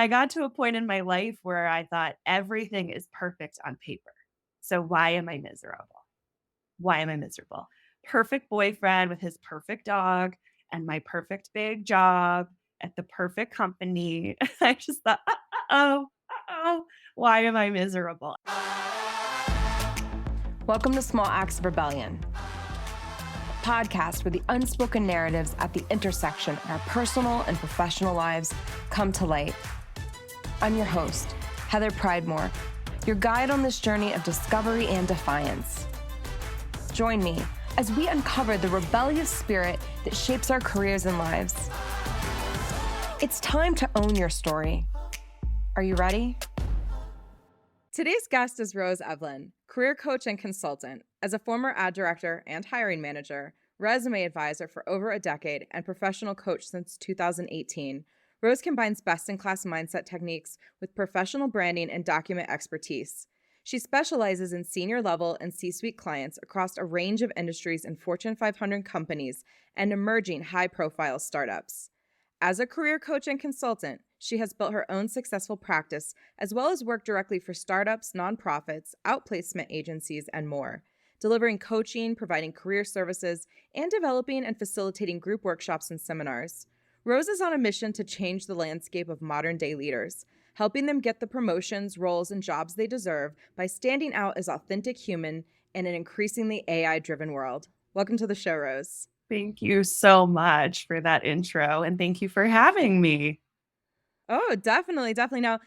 I got to a point in my life where I thought everything is perfect on paper. So why am I miserable? Why am I miserable? Perfect boyfriend with his perfect dog and my perfect big job at the perfect company. I just thought, uh-oh, why am I miserable? Welcome to Small Acts of Rebellion, a podcast where the unspoken narratives at the intersection of our personal and professional lives come to light. I'm your host, Heather Pridemore, your guide on this journey of discovery and defiance. Join me as we uncover the rebellious spirit that shapes our careers and lives. It's time to own your story. Are you ready? Today's guest is Rose Evelyn, career coach and consultant. As a former ad director and hiring manager, resume advisor for over a decade, and professional coach since 2018, Rose combines best-in-class mindset techniques with professional branding and document expertise. She specializes in senior level and C-suite clients across a range of industries in Fortune 500 companies and emerging high-profile startups. As a career coach and consultant, she has built her own successful practice, as well as worked directly for startups, nonprofits, outplacement agencies, and more, delivering coaching, providing career services, and developing and facilitating group workshops and seminars. Rose is on a mission to change the landscape of modern-day leaders, helping them get the promotions, roles, and jobs they deserve by standing out as authentic human in an increasingly AI-driven world. Welcome to the show, Rose. Thank you so much for that intro, and thank you for having me. Oh, definitely, definitely. Now,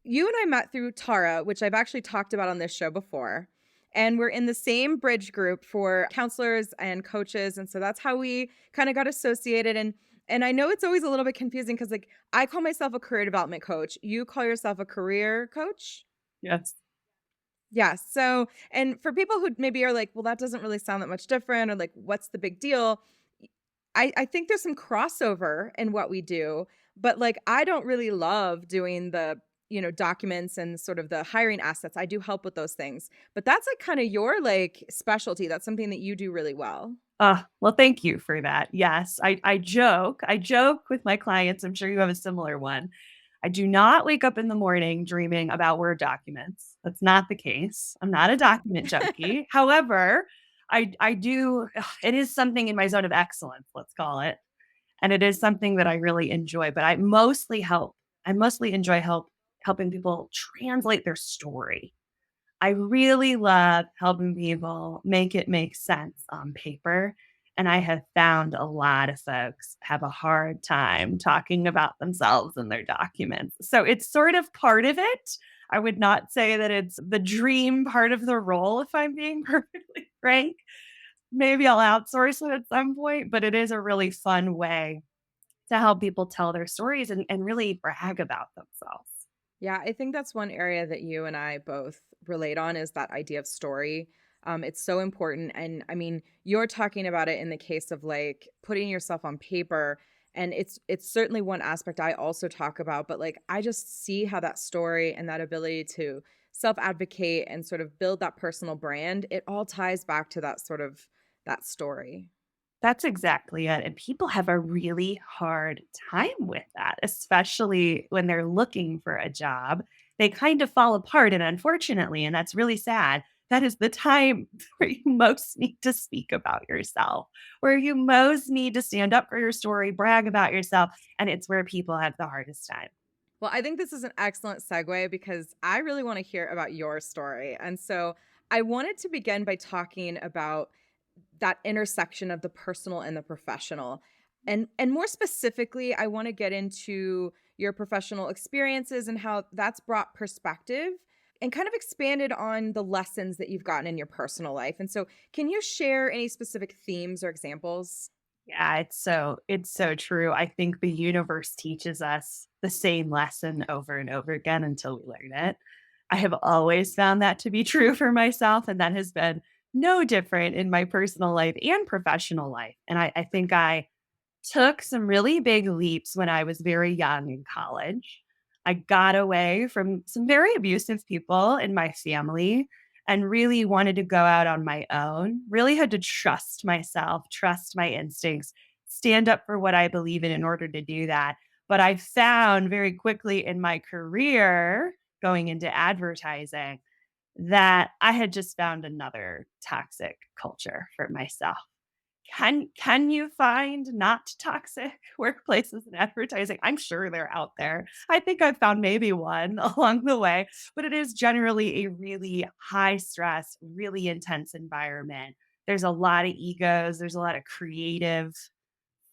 you and I met through Tara, which I've actually talked about on this show before. And we're in the same bridge group for counselors and coaches. And so that's how we kind of got associated. And I know it's always a little bit confusing because like I call myself a career development coach. You call yourself a career coach? Yes. Yeah. So, and for people who maybe are like, well, that doesn't really sound that much different, or like, what's the big deal? I think there's some crossover in what we do, but like I don't really love doing the, documents and sort of the hiring assets. I do help with those things. But that's like kind of your like specialty. That's something that you do really well. Well, thank you for that. Yes, I joke with my clients. I'm sure you have a similar one. I do not wake up in the morning dreaming about Word documents. That's not the case. I'm not a document junkie. However, I do it is something in my zone of excellence, let's call it. And it is something that I really enjoy, but I mostly enjoy helping people translate their story. I really love helping people make it make sense on paper. And I have found a lot of folks have a hard time talking about themselves in their documents. So it's sort of part of it. I would not say that it's the dream part of the role, if I'm being perfectly frank. Maybe I'll outsource it at some point, but it is a really fun way to help people tell their stories and really brag about themselves. Yeah, I think that's one area that you and I both relate on is that idea of story. It's so important. And I mean, you're talking about it in the case of like putting yourself on paper. And it's certainly one aspect I also talk about, but like I just see how that story and that ability to self-advocate and sort of build that personal brand, it all ties back to that sort of that story. That's exactly it, and people have a really hard time with that, especially when they're looking for a job. They kind of fall apart, and unfortunately, and that's really sad, that is the time where you most need to speak about yourself, where you most need to stand up for your story, brag about yourself, and it's where people have the hardest time. Well, I think this is an excellent segue because I really want to hear about your story. And so I wanted to begin by talking about that intersection of the personal and the professional. And more specifically, I want to get into your professional experiences and how that's brought perspective and kind of expanded on the lessons that you've gotten in your personal life. And so, can you share any specific themes or examples? Yeah, it's so true. I think the universe teaches us the same lesson over and over again until we learn it. I have always found that to be true for myself, and that has been no different in my personal life and professional life. And I think I took some really big leaps when I was very young in college. I got away from some very abusive people in my family and really wanted to go out on my own. Really had to trust myself, trust my instincts, stand up for what I believe in order to do that. But I found very quickly in my career going into advertising that I had just found another toxic culture for myself. Can you find not toxic workplaces in advertising? I'm sure they're out there. I think I've found maybe one along the way, but it is generally a really high stress, really intense environment. There's a lot of egos, there's a lot of creative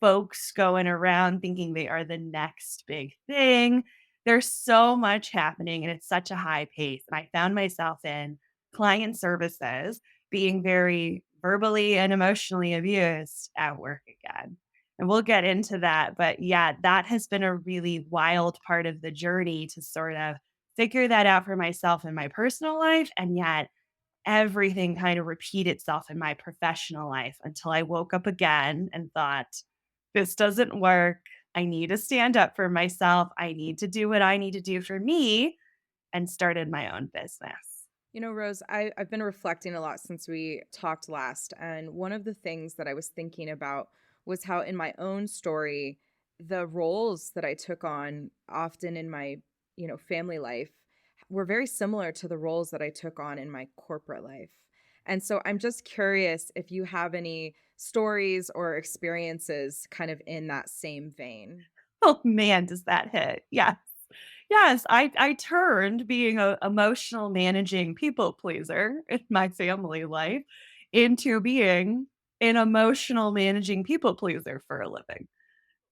folks going around thinking they are the next big thing. There's so much happening and it's such a high pace. And I found myself in client services being very verbally and emotionally abused at work again. And we'll get into that. But yeah, that has been a really wild part of the journey to sort of figure that out for myself in my personal life. And yet, everything kind of repeat itself in my professional life until I woke up again and thought, this doesn't work. I need to stand up for myself. I need to do what I need to do for me and started my own business. Rose, I've been reflecting a lot since we talked last. And one of the things that I was thinking about was how, in my own story, the roles that I took on often in my, family life were very similar to the roles that I took on in my corporate life. And so I'm just curious if you have any stories or experiences kind of in that same vein. Oh man, does that hit? Yes. Yes, I turned being a emotional managing people pleaser in my family life into being an emotional managing people pleaser for a living.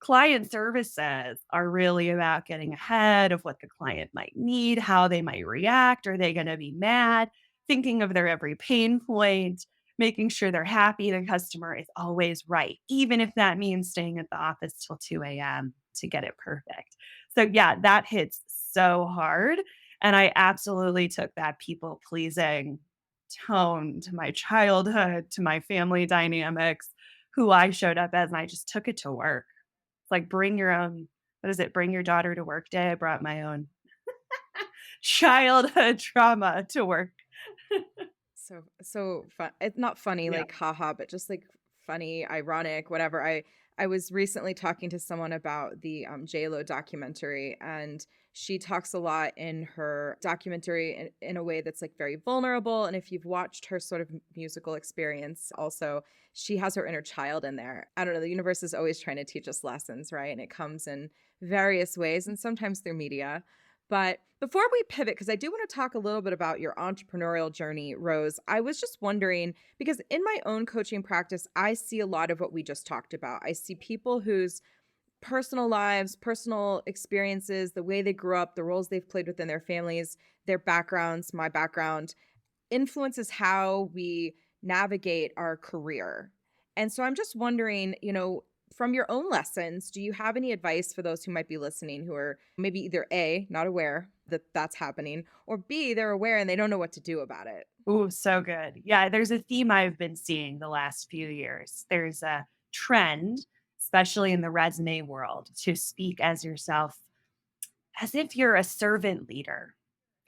Client services are really about getting ahead of what the client might need, how they might react. Are they going to be mad? Thinking of their every pain point, making sure they're happy. The customer is always right, even if that means staying at the office till 2 a.m. to get it perfect. So, yeah, that hits so hard. And I absolutely took that people pleasing tone to my childhood, to my family dynamics, who I showed up as, and I just took it to work. It's like bring your own what is it? Bring your daughter to work day. I brought my own childhood trauma to work. So fun. It's not funny, Yeah. like haha, but just like funny, ironic, whatever. I was recently talking to someone about the Lo documentary, and she talks a lot in her documentary in a way that's like very vulnerable. And if you've watched her sort of musical experience, also she has her inner child in there. I don't know. The universe is always trying to teach us lessons, right? And it comes in various ways, and sometimes through media. But before we pivot, because I do want to talk a little bit about your entrepreneurial journey, Rose, I was just wondering because in my own coaching practice, I see a lot of what we just talked about. I see people whose personal lives, personal experiences, the way they grew up, the roles they've played within their families, their backgrounds, my background, influences how we navigate our career. And so I'm just wondering, from your own lessons, do you have any advice for those who might be listening who are maybe either A, not aware that that's happening, or B, they're aware and they don't know what to do about it? Ooh, so good. Yeah, there's a theme I've been seeing the last few years. There's a trend, especially in the resume world, to speak as yourself as if you're a servant leader,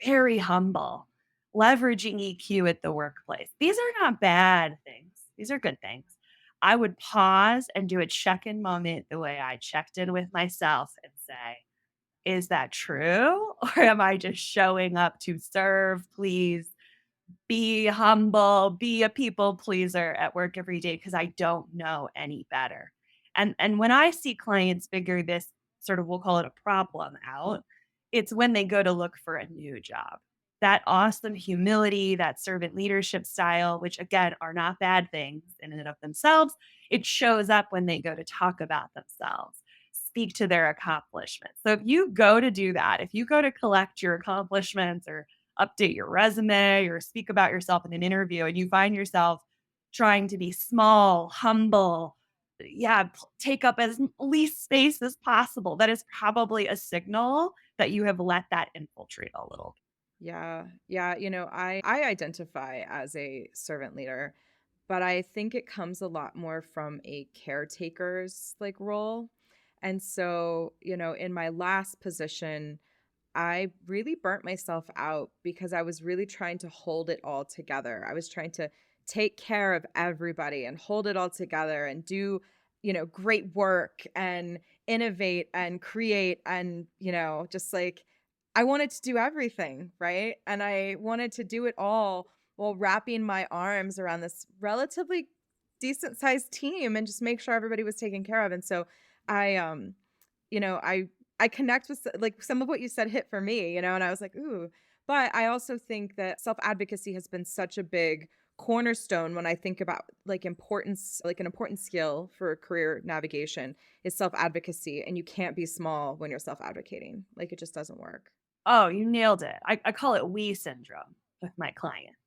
very humble, leveraging EQ at the workplace. These are not bad things. These are good things. I would pause and do a check in moment the way I checked in with myself and say, is that true? Or am I just showing up to serve, please? Be humble, be a people pleaser at work every day because I don't know any better. And when I see clients figure this sort of we'll call it a problem out, it's when they go to look for a new job. That awesome humility, that servant leadership style, which again are not bad things in and of themselves, it shows up when they go to talk about themselves, speak to their accomplishments. So if you go to do that, if you go to collect your accomplishments or update your resume or speak about yourself in an interview and you find yourself trying to be small, humble, yeah, take up as least space as possible. That is probably a signal that you have let that infiltrate a little. Yeah. Yeah. I identify as a servant leader, but I think it comes a lot more from a caretaker's like role. And so, in my last position, I really burnt myself out because I was really trying to hold it all together. I was trying to take care of everybody and hold it all together and do, great work. And innovate and create and, just like I wanted to do everything, right? And I wanted to do it all while wrapping my arms around this relatively decent sized team and just make sure everybody was taken care of. And so I you know, I connect with like some of what you said hit for me, and I was like, "Ooh." But I also think that self-advocacy has been such a big cornerstone when I think about like an important skill for career navigation is self-advocacy, and you can't be small when you're self-advocating. Like it just doesn't work. Oh, you nailed it. I call it we syndrome with my clients.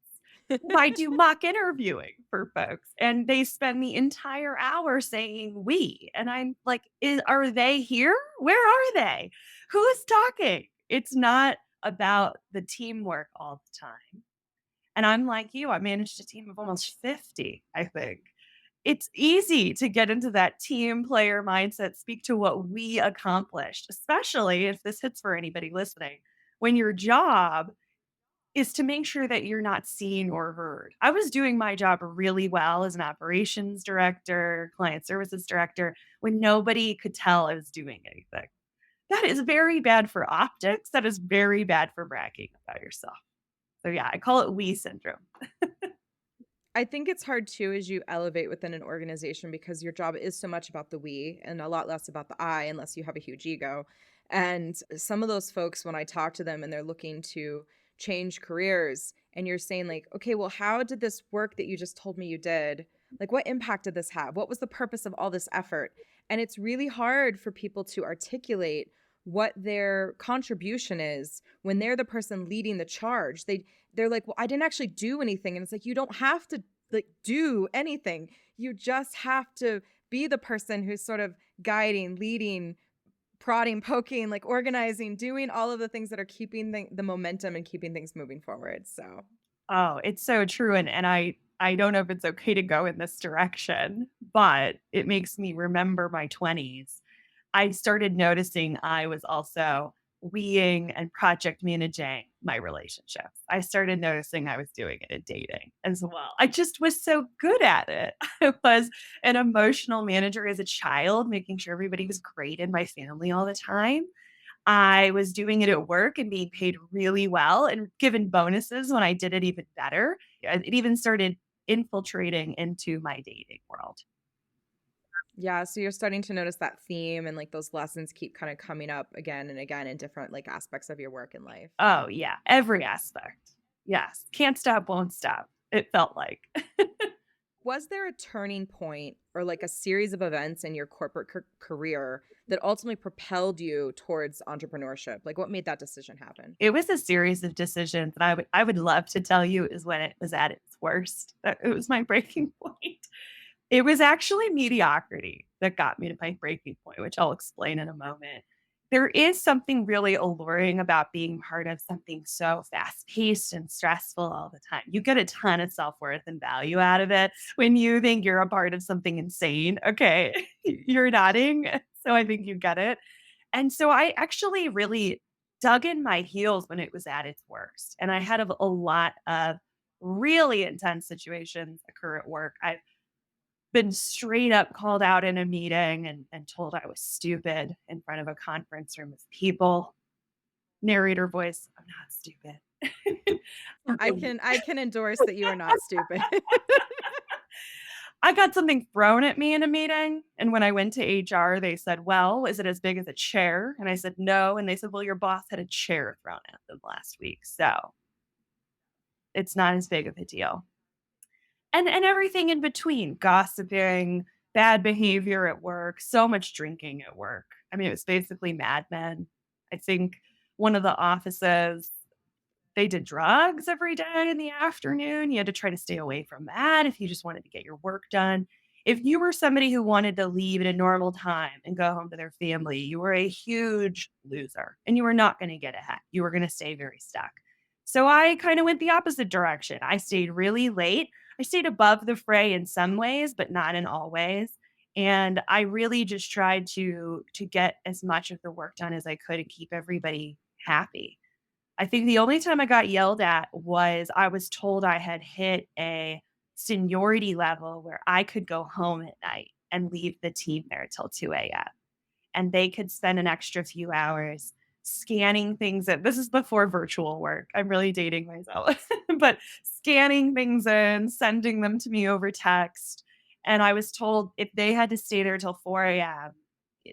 I do mock interviewing for folks, and they spend the entire hour saying "we," and I'm like, Are they here? Where are they? Who's talking?" It's not about the teamwork all the time, and I'm like you, I managed a team of almost 50, I think. It's easy to get into that team player mindset, speak to what we accomplished, especially if this hits for anybody listening, when your job is to make sure that you're not seen or heard. I was doing my job really well as an operations director, client services director, when nobody could tell I was doing anything. That is very bad for optics. That is very bad for bragging about yourself. So yeah, I call it we syndrome. I think it's hard too as you elevate within an organization because your job is so much about the we and a lot less about the I, unless you have a huge ego. And some of those folks, when I talk to them and they're looking to change careers, and you're saying, like, okay, well, how did this work that you just told me you did? Like, what impact did this have? What was the purpose of all this effort? And it's really hard for people to articulate what their contribution is when they're the person leading the charge. They're like, "Well, I didn't actually do anything." And it's like, you don't have to like do anything. You just have to be the person who's sort of guiding, leading, prodding, poking, like organizing, doing all of the things that are keeping the momentum and keeping things moving forward. So, Oh, it's so true. And I don't know if it's okay to go in this direction, but it makes me remember my 20s. I started noticing I was also weing and project managing my relationships. I started noticing I was doing it in dating as well. I just was so good at it. I was an emotional manager as a child, making sure everybody was great in my family all the time. I was doing it at work and being paid really well and given bonuses when I did it even better. It even started infiltrating into my dating world. yeah, so you're starting to notice that theme and like those lessons keep kind of coming up again and again in different like aspects of your work and life. Oh, yeah, every aspect. Yes, can't stop, won't stop, it felt like. Was there a turning point or like a series of events in your corporate career that ultimately propelled you towards entrepreneurship? Like what made that decision happen? It was a series of decisions, and I would love to tell you is when it was at its worst, that it was my breaking point. It was actually mediocrity that got me to my breaking point, which I'll explain in a moment. There is something really alluring about being part of something so fast-paced and stressful all the time. You get a ton of self-worth and value out of it when you think you're a part of something insane. Okay, you're nodding, so I think you get it. And so I actually really dug in my heels when it was at its worst, and I had a lot of really intense situations occur at work. I've been straight up called out in a meeting and told I was stupid in front of a conference room of people. Narrator voice, "I'm not stupid." I can endorse that you are not stupid. I got something thrown at me in a meeting, and when I went to HR, they said, "Well, is it as big as a chair?" And I said, "No." And they said, "Well, your boss had a chair thrown at them last week, so it's not as big of a deal." And everything in between, gossiping, bad behavior at work, so much drinking at work. I mean, it was basically Mad Men. I think one of the offices, they did drugs every day in the afternoon. You had to try to stay away from that if you just wanted to get your work done. If you were somebody who wanted to leave at a normal time and go home to their family, you were a huge loser and you were not going to get ahead. You were going to stay very stuck. So I kind of went the opposite direction. I stayed really late. I stayed above the fray in some ways, but not in all ways. And I really just tried to get as much of the work done as I could and keep everybody happy. I think the only time I got yelled at was I was told I had hit a seniority level where I could go home at night and leave the team there till 2 a.m. and they could spend an extra few hours scanning things that this is before virtual work. I'm really dating myself, but scanning things in, sending them to me over text. And I was told if they had to stay there till 4 a.m.,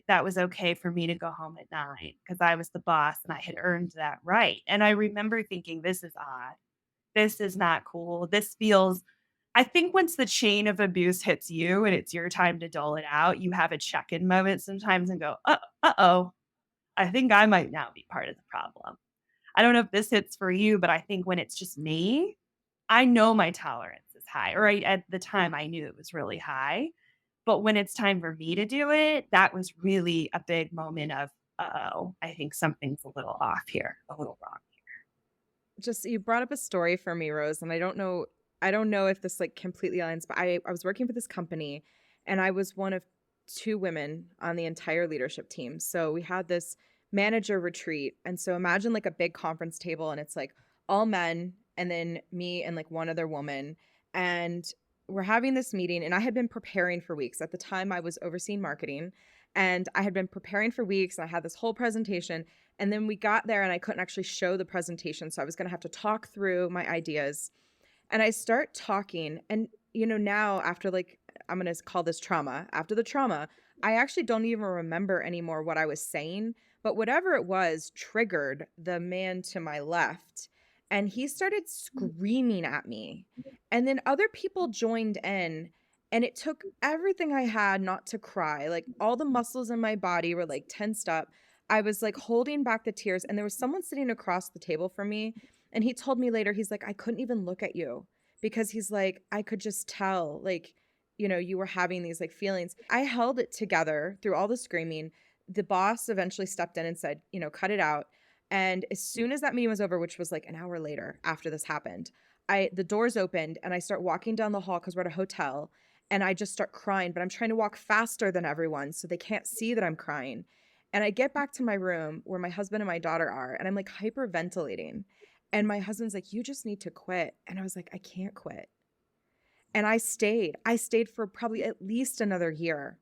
that was okay for me to go home at 9 because I was the boss and I had earned that right. And I remember thinking, this is odd. This is not cool. This feels, I think once the chain of abuse hits you and it's your time to dole it out, you have a check in moment sometimes and go, oh, I think I might now be part of the problem. I don't know if this hits for you, but I think when it's just me, I know my tolerance is high, or at the time I knew it was really high. But when it's time for me to do it, that was really a big moment of, oh, I think something's a little off here, a little wrong. Just you brought up a story for me, Rose, and I don't know if this like completely aligns, but I was working for this company and I was one of two women on the entire leadership team. So we had this manager retreat. And so imagine like a big conference table and it's like all men and then me and like one other woman. And we're having this meeting and I had been preparing for weeks. At the time I was overseeing marketing and I had been preparing for weeks and I had this whole presentation. And then we got there and I couldn't actually show the presentation. So I was going to have to talk through my ideas. And I start talking. And, now after like, I'm going to call this trauma, after the trauma, I actually don't even remember anymore what I was saying. But whatever it was triggered the man to my left. And he started screaming at me. And then other people joined in. And it took everything I had not to cry. Like all the muscles in my body were like tensed up. I was like holding back the tears. And there was someone sitting across the table from me. And he told me later, he's like, I couldn't even look at you because he's like, I could just tell, like, you were having these like feelings. I held it together through all the screaming. The boss eventually stepped in and said, cut it out. And as soon as that meeting was over, which was like an hour later after this happened, the doors opened and I start walking down the hall because we're at a hotel and I just start crying, but I'm trying to walk faster than everyone so they can't see that I'm crying. And I get back to my room where my husband and my daughter are, and I'm like hyperventilating. And my husband's like, you just need to quit. And I was like, I can't quit. And I stayed. I stayed for probably at least another year.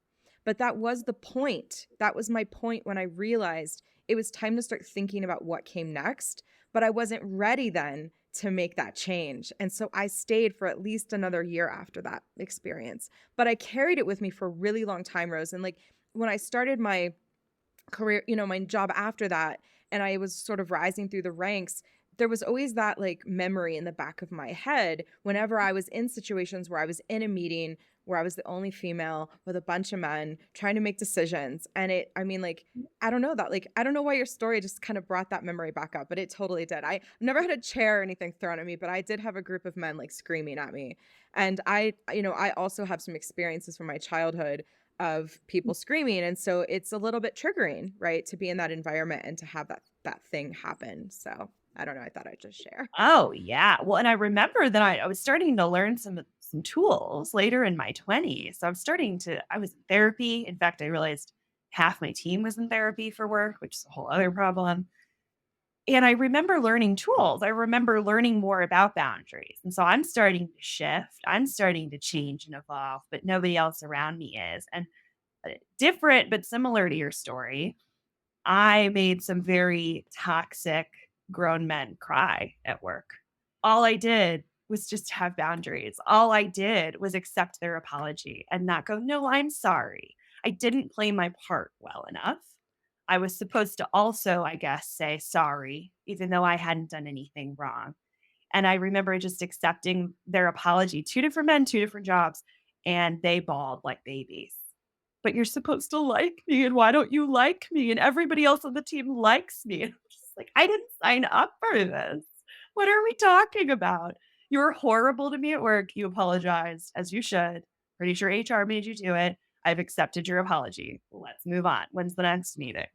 But that was the point. That was my point when I realized it was time to start thinking about what came next. But I wasn't ready then to make that change. And so I stayed for at least another year after that experience. But I carried it with me for a really long time, Rose. And like when I started my career, my job after that, and I was sort of rising through the ranks, there was always that like memory in the back of my head whenever I was in situations where I was in a meeting where I was the only female with a bunch of men trying to make decisions. And I don't know that, like, I don't know why your story just kind of brought that memory back up, but it totally did. I've never had a chair or anything thrown at me, but I did have a group of men like screaming at me. And I also have some experiences from my childhood of people screaming. And so it's a little bit triggering, right? To be in that environment and to have that thing happen. So I don't know. I thought I'd just share. Oh, yeah. Well, and I remember that I was starting to learn some tools later in my 20s. So I was in therapy. In fact, I realized half my team was in therapy for work, which is a whole other problem. And I remember learning tools. I remember learning more about boundaries. And so I'm starting to shift. I'm starting to change and evolve, but nobody else around me is. And different, but similar to your story, I made some very toxic grown men cry at work. All I did was just have boundaries. All I did was accept their apology and not go, no, I'm sorry. I didn't play my part well enough. I was supposed to also, I guess, say sorry, even though I hadn't done anything wrong. And I remember just accepting their apology, two different men, two different jobs, and they bawled like babies. But you're supposed to like me, and why don't you like me? And everybody else on the team likes me. And I'm just like, I didn't sign up for this. What are we talking about? You were horrible to me at work. You apologized, as you should. Pretty sure HR made you do it. I've accepted your apology. Let's move on. When's the next meeting?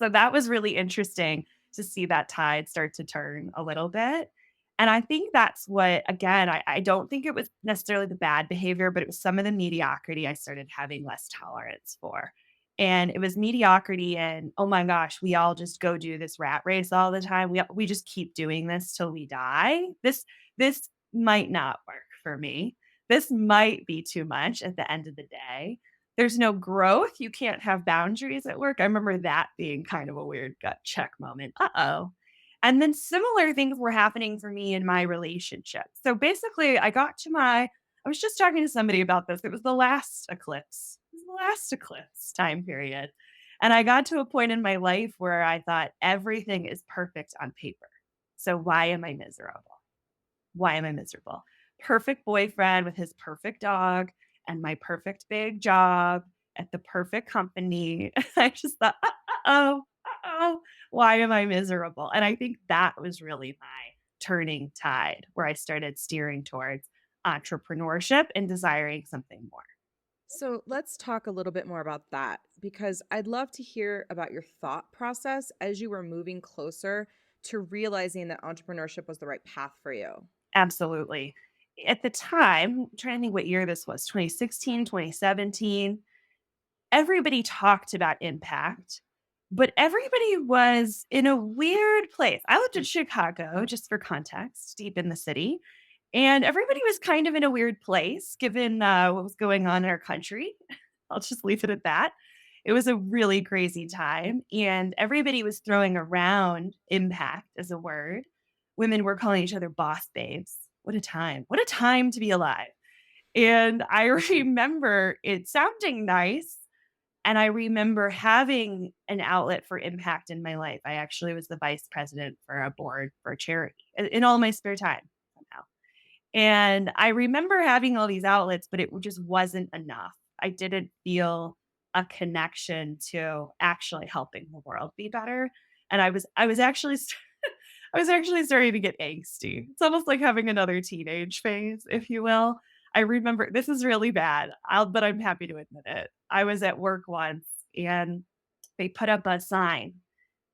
So that was really interesting to see that tide start to turn a little bit. And I think that's what, again, I don't think it was necessarily the bad behavior, but it was some of the mediocrity I started having less tolerance for. And it was mediocrity and, oh my gosh, we all just go do this rat race all the time. We just keep doing this till we die. This might not work for me. This might be too much at the end of the day. There's no growth. You can't have boundaries at work. I remember that being kind of a weird gut check moment. Uh-oh. And then similar things were happening for me in my relationship. So basically, I was just talking to somebody about this. It was the last eclipse. It was the last eclipse time period. And I got to a point in my life where I thought everything is perfect on paper. So why am I miserable? Why am I miserable? Perfect boyfriend with his perfect dog and my perfect big job at the perfect company. I just thought, oh, oh, why am I miserable? And I think that was really my turning tide where I started steering towards entrepreneurship and desiring something more. So let's talk a little bit more about that because I'd love to hear about your thought process as you were moving closer to realizing that entrepreneurship was the right path for you. Absolutely. At the time, I'm trying to think what year this was, 2016, 2017. Everybody talked about impact, but everybody was in a weird place. I lived in Chicago, just for context, deep in the city, and everybody was kind of in a weird place given what was going on in our country. I'll just leave it at that. It was a really crazy time, and everybody was throwing around impact as a word. Women were calling each other boss babes. What a time. What a time to be alive. And I remember it sounding nice, and I remember having an outlet for impact in my life. I actually was the vice president for a board for a charity in all my spare time somehow. And I remember having all these outlets, but it just wasn't enough. I didn't feel a connection to actually helping the world be better. And I was actually I was actually starting to get angsty. It's almost like having another teenage phase, if you will. I remember this is really bad, but I'm happy to admit it. I was at work once and they put up a sign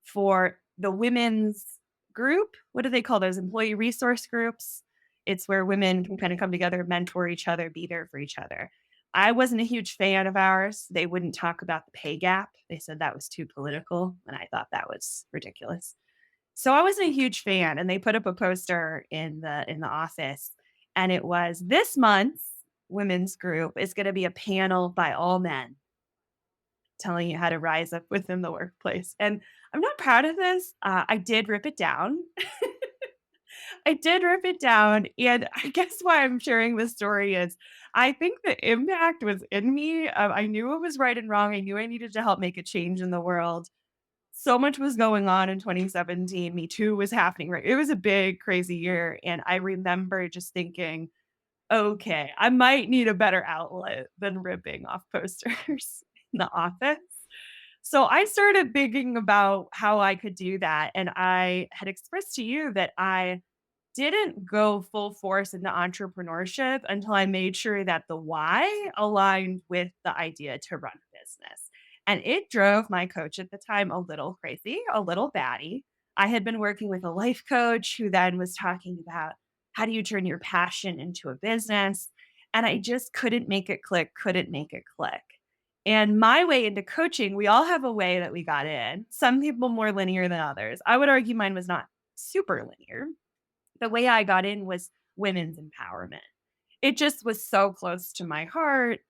for the women's group. What do they call those? Employee resource groups. It's where women can kind of come together, mentor each other, be there for each other. I wasn't a huge fan of ours. They wouldn't talk about the pay gap. They said that was too political, and I thought that was ridiculous. So I wasn't a huge fan, and they put up a poster in the office, and it was this month's women's group is going to be a panel by all men telling you how to rise up within the workplace. And I'm not proud of this. I did rip it down. I did rip it down. And I guess why I'm sharing this story is I think the impact was in me. I knew what was right and wrong. I knew I needed to help make a change in the world. So much was going on in 2017. Me Too was happening, right? It was a big, crazy year. And I remember just thinking, okay, I might need a better outlet than ripping off posters in the office. So I started thinking about how I could do that. And I had expressed to you that I didn't go full force into entrepreneurship until I made sure that the why aligned with the idea to run a business. And it drove my coach at the time a little crazy, a little batty. I had been working with a life coach who then was talking about how do you turn your passion into a business? And I just couldn't make it click, couldn't make it click. And my way into coaching, we all have a way that we got in. Some people more linear than others. I would argue mine was not super linear. The way I got in was women's empowerment. It just was so close to my heart.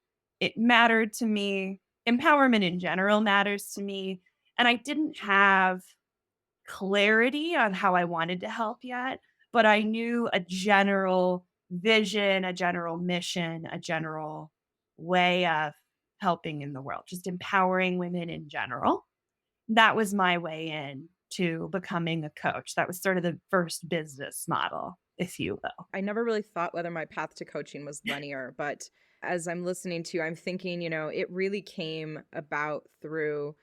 It mattered to me. Empowerment in general matters to me. And I didn't have clarity on how I wanted to help yet, but I knew a general vision, a general mission, a general way of helping in the world, just empowering women in general. That was my way in to becoming a coach. That was sort of the first business model, if you will. I never really thought whether my path to coaching was linear, but as I'm listening to you, I'm thinking, it really came about through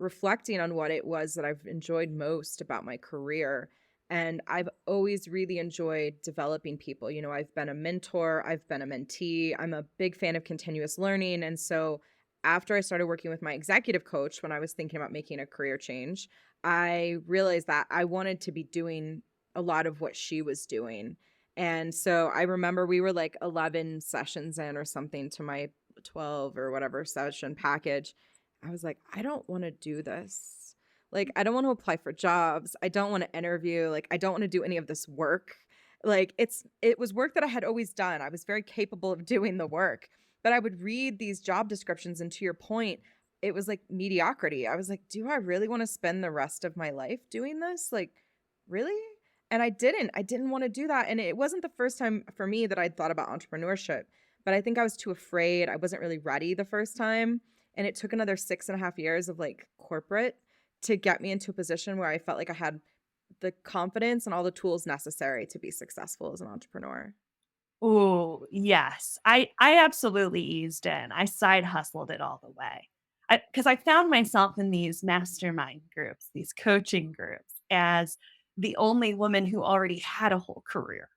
reflecting on what it was that I've enjoyed most about my career. And I've always really enjoyed developing people. I've been a mentor, I've been a mentee, I'm a big fan of continuous learning. And so after I started working with my executive coach, when I was thinking about making a career change, I realized that I wanted to be doing a lot of what she was doing. And so I remember we were like 11 sessions in or something to my 12 or whatever session package. I was like, I don't want to do this. Like, I don't want to apply for jobs. I don't want to interview. Like, I don't want to do any of this work. Like, it was work that I had always done. I was very capable of doing the work, But I would read these job descriptions, and to your point, it was like mediocrity. I was like, "Do I really wanna spend the rest of my life doing this? Like, really?" And I didn't. I didn't wanna do that, and it wasn't the first time for me that I'd thought about entrepreneurship, but I think I was too afraid. I wasn't really ready the first time, and it took another 6.5 years of, like, corporate to get me into a position where I felt like I had the confidence and all the tools necessary to be successful as an entrepreneur. Oh, yes. I absolutely eased in. I side hustled it all the way. Because I found myself in these mastermind groups, these coaching groups, as the only woman who already had a whole career.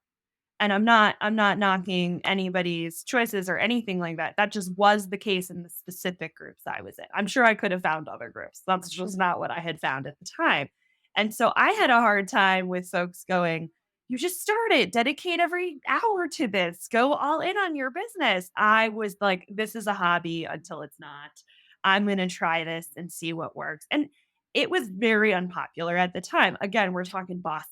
And I'm not knocking anybody's choices or anything like that. That just was the case in the specific groups I was in. I'm sure I could have found other groups. That's just not what I had found at the time. And so I had a hard time with folks going, "You just started, dedicate every hour to this, go all in on your business." I was like, "This is a hobby until it's not. I'm going to try this and see what works." And it was very unpopular at the time. Again, we're talking boss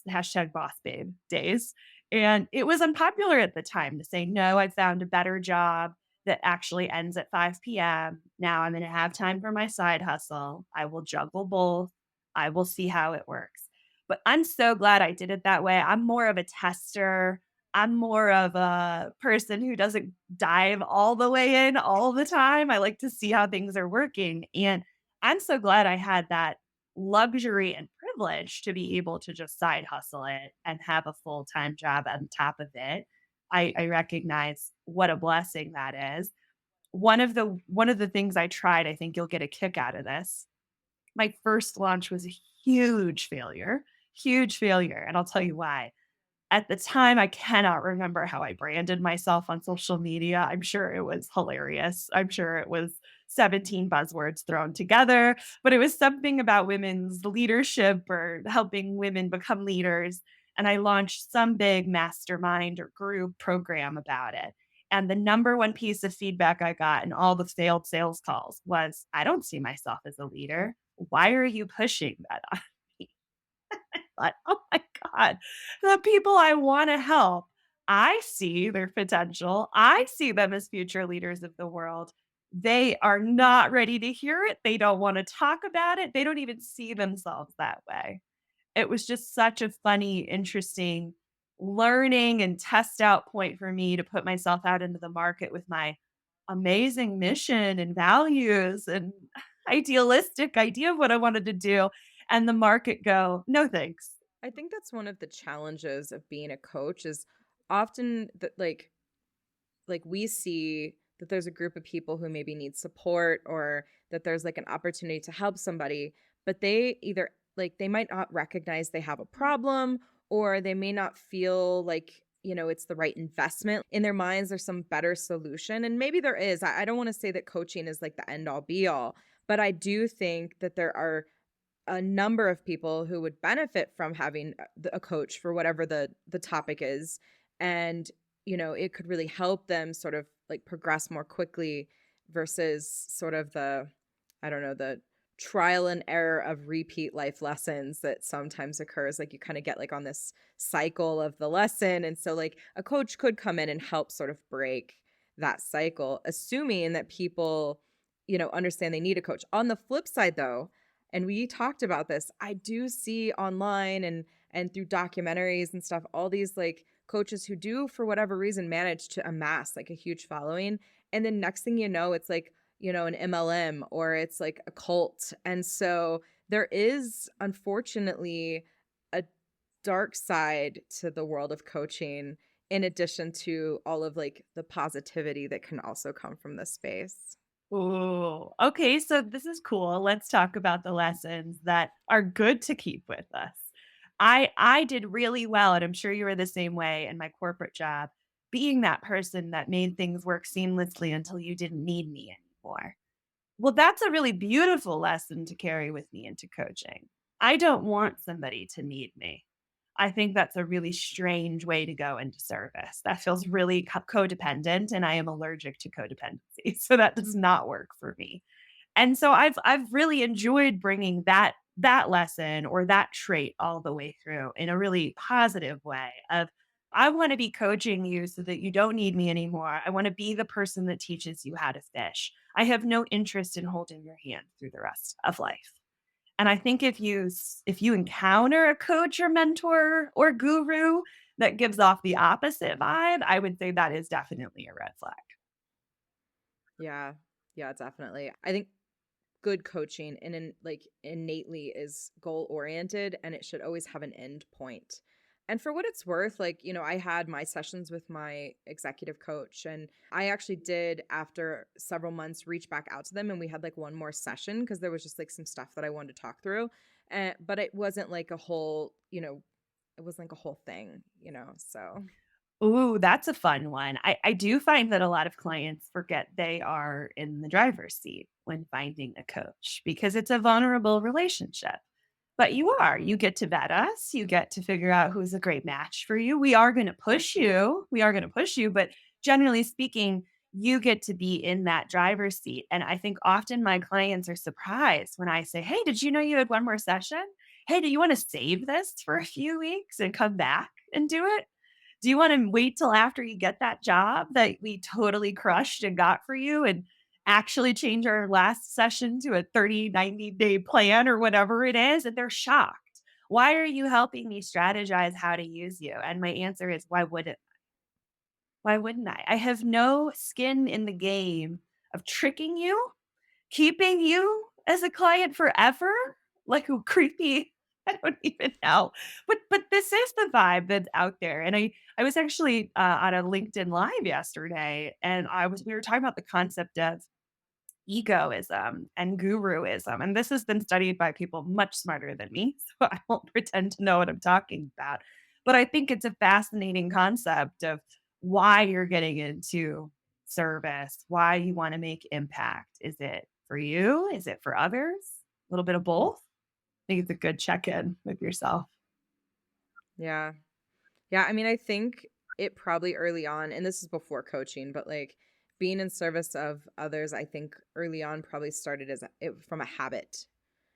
babe days, and it was unpopular at the time to say, "No, I found a better job that actually ends at 5 PM. Now I'm gonna have time for my side hustle. I will juggle both. I will see how it works." But I'm so glad I did it that way. I'm more of a tester. I'm more of a person who doesn't dive all the way in all the time. I like to see how things are working, and I'm so glad I had that luxury and privilege to be able to just side hustle it and have a full-time job on top of it. I recognize what a blessing that is. One of the things I tried, I think you'll get a kick out of this. My first launch was a huge failure, and I'll tell you why. At the time, I cannot remember how I branded myself on social media. I'm sure it was hilarious. I'm sure it was 17 buzzwords thrown together, but it was something about women's leadership or helping women become leaders. And I launched some big mastermind or group program about it. And the number one piece of feedback I got in all the failed sales calls was, "I don't see myself as a leader. Why are you pushing that on me?" Thought, "Oh my god, the people I wanna help, I see their potential. I see them as future leaders of the world. They are not ready to hear it. They don't wanna talk about it. They don't even see themselves that way." It was just such a funny, interesting learning and test out point for me to put myself out into the market with my amazing mission and values and idealistic idea of what I wanted to do, and the market go, "No, thanks." I think that's one of the challenges of being a coach is often that we see that there's a group of people who maybe need support or that there's like an opportunity to help somebody, but they either like they might not recognize they have a problem or they may not feel like it's the right investment in their minds. There's some better solution, and maybe there is. I don't want to say that coaching is like the end all be all, but I do think that there are a number of people who would benefit from having a coach for whatever the topic is, and it could really help them sort of like progress more quickly versus sort of the, I don't know, the trial and error of repeat life lessons that sometimes occurs. Like you kind of get like on this cycle of the lesson, and so like a coach could come in and help sort of break that cycle, assuming that people understand they need a coach. On the flip side though, and we talked about this, I do see online and through documentaries and stuff, all these like coaches who do, for whatever reason, manage to amass like a huge following. And then next thing you know, it's like, an MLM or it's like a cult. And so there is unfortunately a dark side to the world of coaching, in addition to all of like the positivity that can also come from this space. Ooh, okay, so this is cool. Let's talk about the lessons that are good to keep with us. I did really well, and I'm sure you were the same way in my corporate job, being that person that made things work seamlessly until you didn't need me anymore. Well, that's a really beautiful lesson to carry with me into coaching. I don't want somebody to need me. I think that's a really strange way to go into service. That feels really codependent, and I am allergic to codependency. So that does not work for me. And so I've really enjoyed bringing that lesson or that trait all the way through in a really positive way of I want to be coaching you so that you don't need me anymore. I want to be the person that teaches you how to fish. I have no interest in holding your hand through the rest of life. And I think if you encounter a coach or mentor or guru that gives off the opposite vibe, I would say that is definitely a red flag. Yeah. Yeah, definitely. I think good coaching innately is goal oriented, and it should always have an end point. And for what it's worth, I had my sessions with my executive coach, and I actually did, after several months, reach back out to them, and we had like one more session because there was just like some stuff that I wanted to talk through. But it wasn't like a whole, it wasn't like a whole thing, so Ooh, that's a fun one. I do find that a lot of clients forget they are in the driver's seat when finding a coach because it's a vulnerable relationship. But you are. You get to vet us. You get to figure out who's a great match for you. We are going to push you. We are going to push you. But generally speaking, you get to be in that driver's seat. And I think often my clients are surprised when I say, "Hey, did you know you had one more session? Hey, do you want to save this for a few weeks and come back and do it? Do you wanna wait till after you get that job that we totally crushed and got for you and actually change our last session to a 30, 90-day plan or whatever it is?" And they're shocked. "Why are you helping me strategize how to use you?" And my answer is, why wouldn't I? I have no skin in the game of tricking you, keeping you as a client forever? Like, a creepy I don't even know. But this is the vibe that's out there, and I was actually, on a LinkedIn Live yesterday, and we were talking about the concept of egoism and guruism, and this has been studied by people much smarter than me, so I won't pretend to know what I'm talking about. But I think it's a fascinating concept of why you're getting into service, why you wanna make impact. Is it for you? Is it for others? A little bit of both? I think it's a good check-in with yourself. yeah. Yeah, I mean, I think it probably early on, and this is before coaching, but like being in service of others, I think early on probably started from a habit.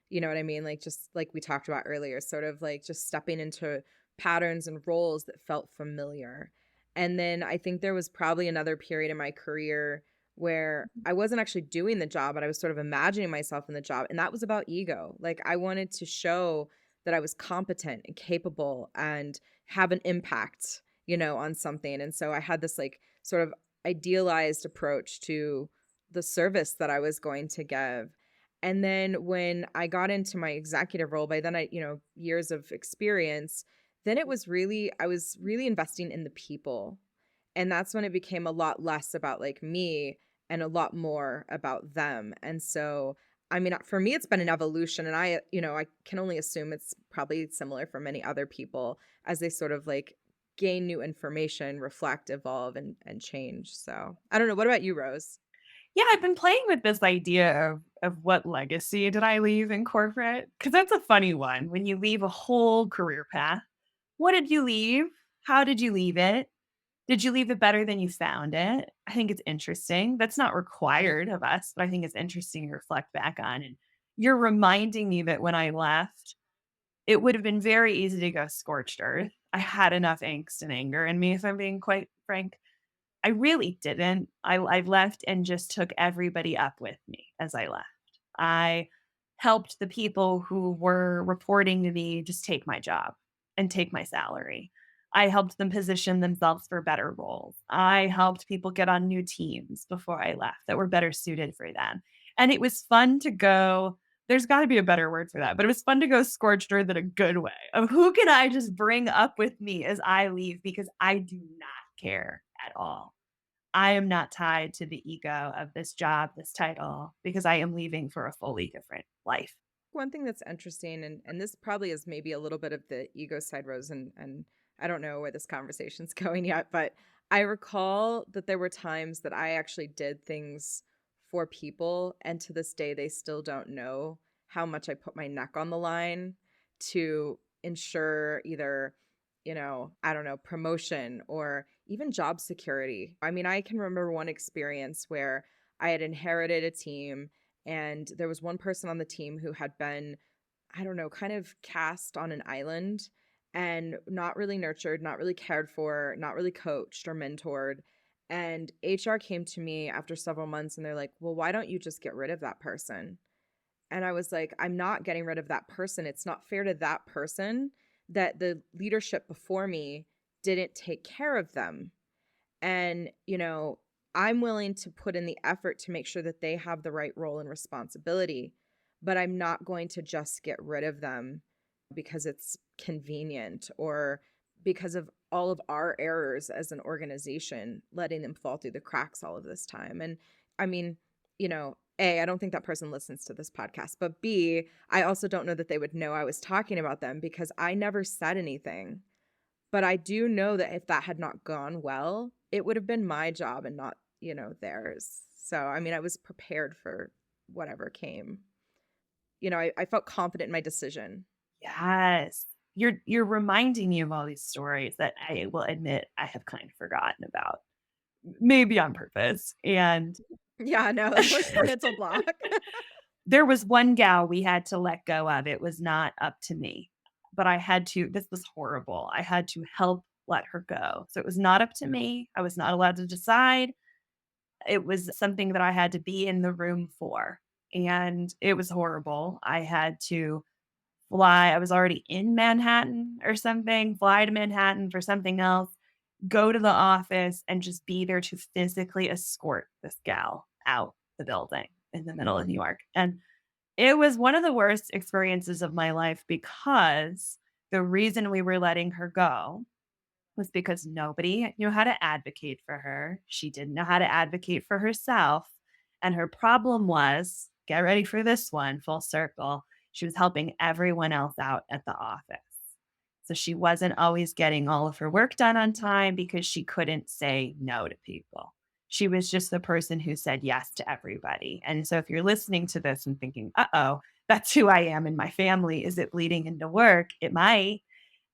You know what I mean? Like, just like we talked about earlier, sort of like just stepping into patterns and roles that felt familiar. And then I think there was probably another period in my career where I wasn't actually doing the job, but I was sort of imagining myself in the job. And that was about ego. Like, I wanted to show that I was competent and capable and have an impact, on something. And so I had this like sort of idealized approach to the service that I was going to give. And then when I got into my executive role, by then years of experience, then I was really investing in the people. And that's when it became a lot less about like me and a lot more about them. And so, I mean, for me, it's been an evolution. And I can only assume it's probably similar for many other people as they sort of like gain new information, reflect, evolve, and change. So I don't know. What about you, Rose? Yeah, I've been playing with this idea of what legacy did I leave in corporate? Because that's a funny one. When you leave a whole career path, what did you leave? How did you leave it? Did you leave it better than you found it? I think it's interesting. That's not required of us, but I think it's interesting to reflect back on. And you're reminding me that when I left, it would have been very easy to go scorched earth. I had enough angst and anger in me, if I'm being quite frank. I really didn't. I left and just took everybody up with me as I left. I helped the people who were reporting to me just take my job and take my salary. I helped them position themselves for better roles. I helped people get on new teams before I left that were better suited for them. And it was fun to go, there's got to be a better word for that, but it was fun to go scorched earth in a good way of who can I just bring up with me as I leave because I do not care at all. I am not tied to the ego of this job, this title, because I am leaving for a fully different life. One thing that's interesting, and this probably is maybe a little bit of the ego side, Rose, and I don't know where this conversation's going yet, but I recall that there were times that I actually did things for people, and to this day they still don't know how much I put my neck on the line to ensure either, I don't know, promotion or even job security. I mean, I can remember one experience where I had inherited a team, and there was one person on the team who had been, I don't know, kind of cast on an island. and not really nurtured, not really cared for, not really coached or mentored. And HR came to me after several months and they're like, "Well, why don't you just get rid of that person?" And I was like, "I'm not getting rid of that person. It's not fair to that person that the leadership before me didn't take care of them." And, I'm willing to put in the effort to make sure that they have the right role and responsibility, but I'm not going to just get rid of them because it's convenient or because of all of our errors as an organization, letting them fall through the cracks all of this time. And I mean, A, I don't think that person listens to this podcast, but B, I also don't know that they would know I was talking about them because I never said anything. But I do know that if that had not gone well, it would have been my job and not, theirs. So, I mean, I was prepared for whatever came. I felt confident in my decision. Yes. You're reminding me of all these stories that I will admit I have kind of forgotten about, maybe on purpose. And Yeah, no, that was a mental block. there was one gal we had to let go of. It was not up to me, but I had to. This was horrible. I had to help let her go. So it was not up to me. I was not allowed to decide. It was something that I had to be in the room for. And it was horrible. I had to fly. I was already in Manhattan or something, fly to Manhattan for something else, go to the office and just be there to physically escort this gal out the building in the middle of New York. And it was one of the worst experiences of my life because the reason we were letting her go was because nobody knew how to advocate for her. She didn't know how to advocate for herself. And her problem was, get ready for this one, full circle. She was helping everyone else out at the office. So she wasn't always getting all of her work done on time because she couldn't say no to people. She was just the person who said yes to everybody. And so if you're listening to this and thinking, uh-oh, that's who I am in my family, is it bleeding into work? It might,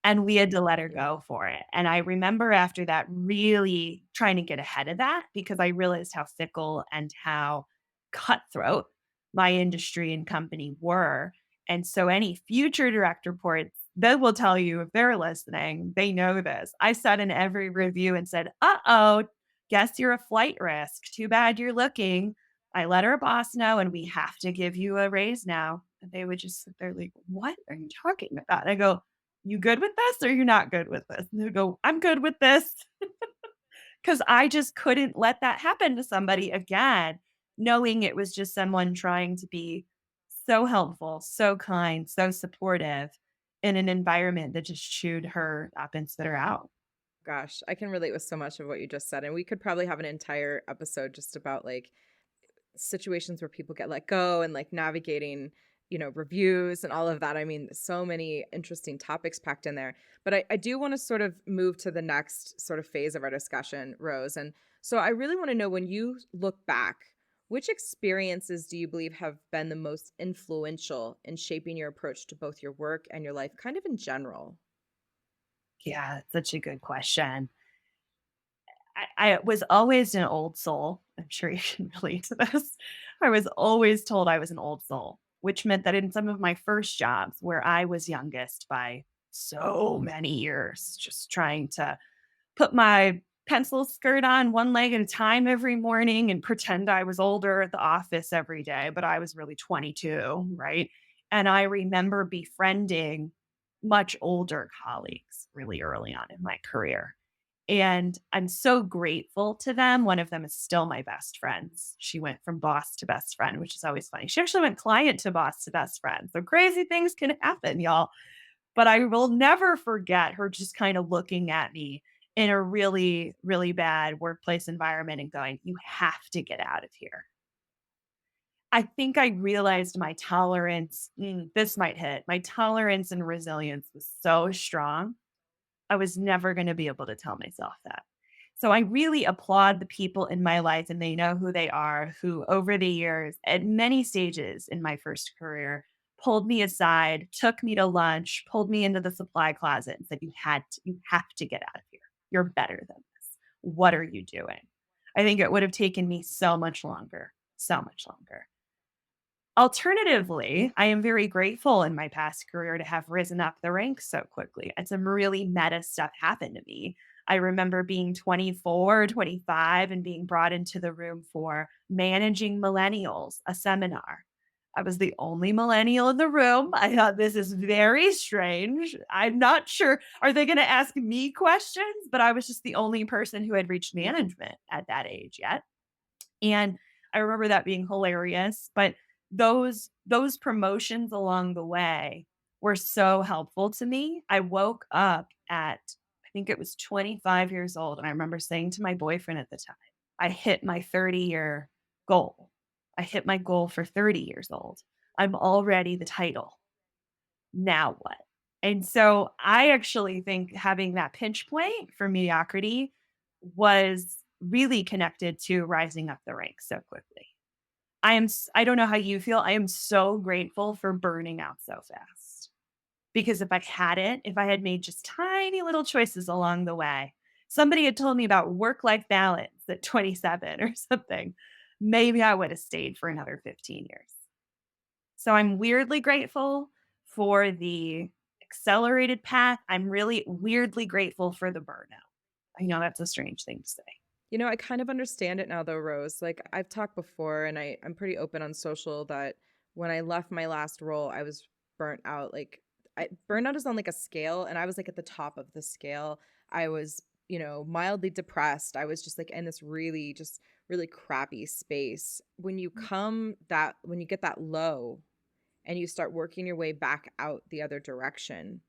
and we had to let her Yeah. go for it. And I remember after that really trying to get ahead of that because I realized how fickle and how cutthroat my industry and company were. And so any future direct reports, they will tell you if they're listening, they know this. I said in every review and said, uh-oh, guess you're a flight risk. Too bad you're looking. I let our boss know and we have to give you a raise now. And they would just sit there like, what are you talking about? And I go, you good with this or you're not good with this? And they go, I'm good with this. Cause I just couldn't let that happen to somebody again, knowing it was just someone trying to be so helpful, so kind, so supportive in an environment that just chewed her up and spit her out. Gosh, I can relate with so much of what you just said. And we could probably have an entire episode just about like situations where people get let go and like navigating, reviews and all of that. I mean, so many interesting topics packed in there. But I do want to sort of move to the next sort of phase of our discussion, Rose. And so I really want to know, when you look back, which experiences do you believe have been the most influential in shaping your approach to both your work and your life, kind of in general? Yeah, such a good question. I was always an old soul. I'm sure you can relate to this. I was always told I was an old soul, which meant that in some of my first jobs where I was youngest by so many years, just trying to put my pencil skirt on one leg at a time every morning and pretend I was older at the office every day, but I was really 22, right? And I remember befriending much older colleagues really early on in my career. And I'm so grateful to them. One of them is still my best friends. She went from boss to best friend, which is always funny. She actually went client to boss to best friend. So crazy things can happen, y'all. But I will never forget her just kind of looking at me in a really, really bad workplace environment and going, you have to get out of here. I think I realized my tolerance, this might hit, my tolerance and resilience was so strong I was never gonna be able to tell myself that. So I really applaud the people in my life, and they know who they are, who over the years, at many stages in my first career, pulled me aside, took me to lunch, pulled me into the supply closet and said, you have to get out of here. You're better than this. What are you doing?" I think it would have taken me so much longer, so much longer. Alternatively, I am very grateful in my past career to have risen up the ranks so quickly. And some really meta stuff happened to me. I remember being 24, 25, and being brought into the room for managing millennials, a seminar. I was the only millennial in the room. I thought this is very strange. I'm not sure. Are they going to ask me questions? But I was just the only person who had reached management at that age yet. And I remember that being hilarious, but those promotions along the way were so helpful to me. I woke up at I think it was 25 years old, and I remember saying to my boyfriend at the time, "I hit my 30-year goal. I hit my goal for 30 years old. I'm already the title. Now what?" And so I actually think having that pinch point for mediocrity was really connected to rising up the ranks so quickly. I don't know how you feel. I am so grateful for burning out so fast. Because if I hadn't, if I had made just tiny little choices along the way, somebody had told me about work-life balance at 27 or something, maybe I would have stayed for another 15 years. So I'm weirdly grateful for the accelerated path. I'm really weirdly grateful for the burnout. I know that's a strange thing to say. I kind of understand it now though, Rose. Like I've talked before and I'm pretty open on social that when I left my last role, I was burnt out. Like burnout is on like a scale and I was like at the top of the scale. I was, mildly depressed. I was just like in this really just really crappy space. When you get that low and you start working your way back out the other direction,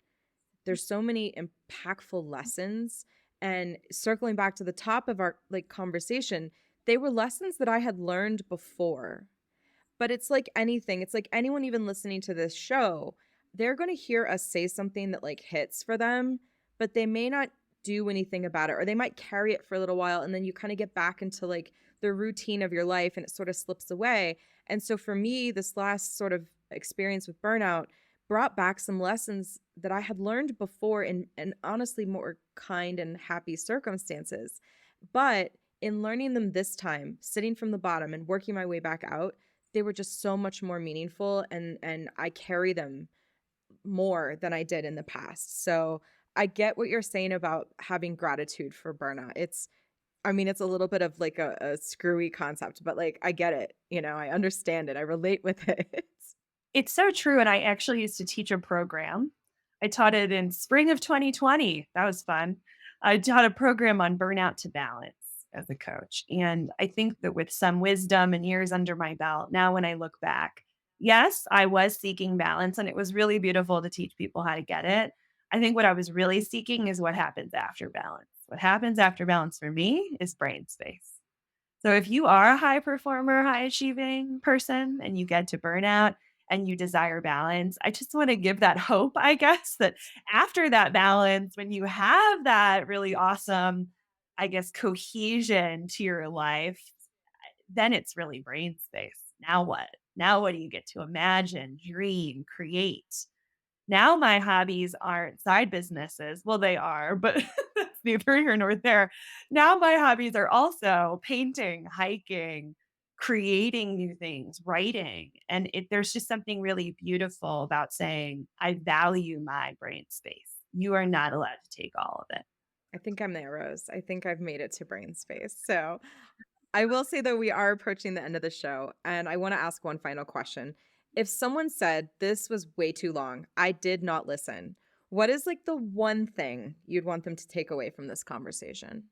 there's so many impactful lessons. And circling back to the top of our like conversation, they were lessons that I had learned before. But it's like anything, it's like anyone even listening to this show, they're going to hear us say something that like hits for them, but they may not do anything about it, or they might carry it for a little while and then you kind of get back into like the routine of your life and it sort of slips away. And so for me, this last sort of experience with burnout brought back some lessons that I had learned before in honestly more kind and happy circumstances. But in learning them this time, sitting from the bottom and working my way back out, they were just so much more meaningful and I carry them more than I did in the past. So I get what you're saying about having gratitude for burnout. It's a little bit of like a screwy concept, but like I get it. I understand it. I relate with it. It's so true, and I actually used to teach a program. I taught it in spring of 2020. That was fun. I taught a program on burnout to balance as a coach, and I think that with some wisdom and years under my belt, now when I look back, yes, I was seeking balance, and it was really beautiful to teach people how to get it. I think what I was really seeking is what happens after balance. What happens after balance for me is brain space. So if you are a high performer, high achieving person and you get to burnout and you desire balance, I just want to give that hope, I guess, that after that balance, when you have that really awesome, I guess, cohesion to your life, then it's really brain space. Now what? Now what do you get to imagine, dream, create? Now my hobbies aren't side businesses. Well, they are, but that's neither here nor there. Now my hobbies are also painting, hiking, creating new things, writing. And there's just something really beautiful about saying, I value my brain space. You are not allowed to take all of it. I think I'm there, Rose. I think I've made it to brain space. So I will say though, we are approaching the end of the show, and I want to ask one final question. If someone said this was way too long, I did not listen, what is like the one thing you'd want them to take away from this conversation?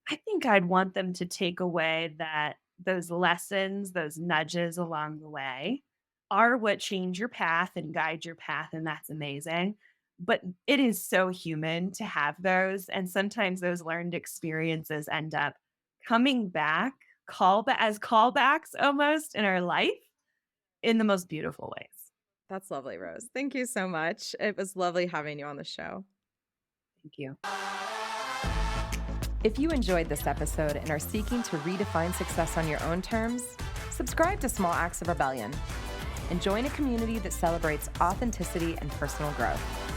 I think I'd want them to take away that those lessons, those nudges along the way are what change your path and guide your path. And that's amazing. But it is so human to have those. And sometimes those learned experiences end up coming back, as callbacks almost in our life in the most beautiful ways. That's lovely, Rose. Thank you so much. It was lovely having you on the show. Thank you. If you enjoyed this episode and are seeking to redefine success on your own terms, subscribe to Small Acts of Rebellion and join a community that celebrates authenticity and personal growth.